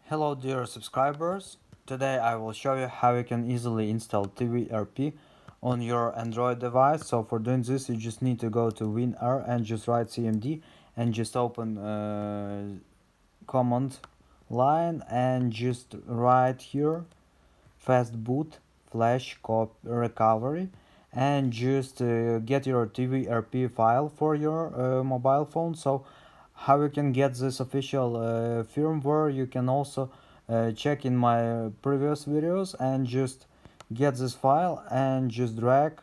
Hello dear subscribers, today I will show you how you can easily install TWRP on your Android device. So for doing this you just need to go to WinR and just write cmd and just open command line and just write here fast boot flash recovery and just get your TWRP file for your mobile phone. So how you can get this official firmware, you can also check in my previous videos and just get this file and just drag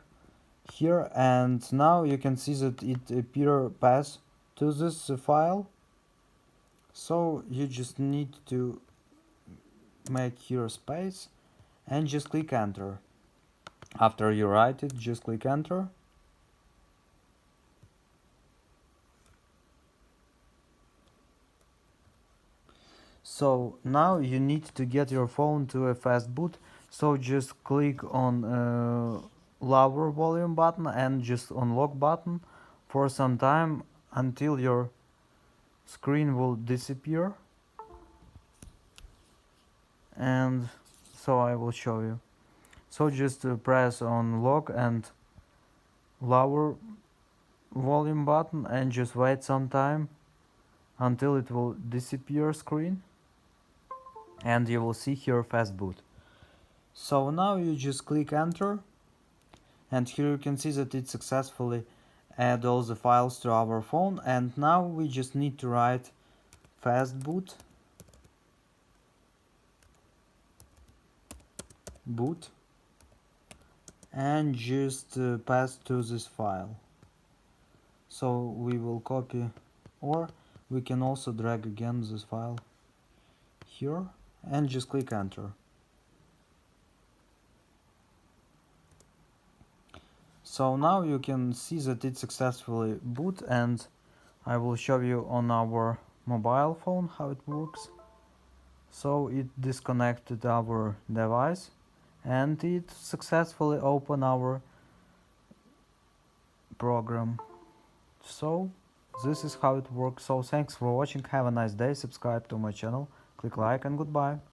here, and now you can see that it appear path to this file. So you just need to make here space and just click enter. After you write it, just click enter. So now you need to get your phone to a fast boot. So just click on lower volume button and just unlock button for some time until your screen will disappear. And so I will show you. So just press on lock and lower volume button and just wait some time until it will disappear screen, and you will see here fast boot. So now you just click enter, and here you can see that it successfully add all the files to our phone. And now we just need to write fast boot and just pass to this file. So we will copy, or we can also drag again this file here and just click enter. So now you can see that it successfully boot, and I will show you on our mobile phone how it works. So it disconnected our device and it successfully opened our program. So this is how it works. So thanks for watching, have a nice day, subscribe to my channel, click like, and goodbye.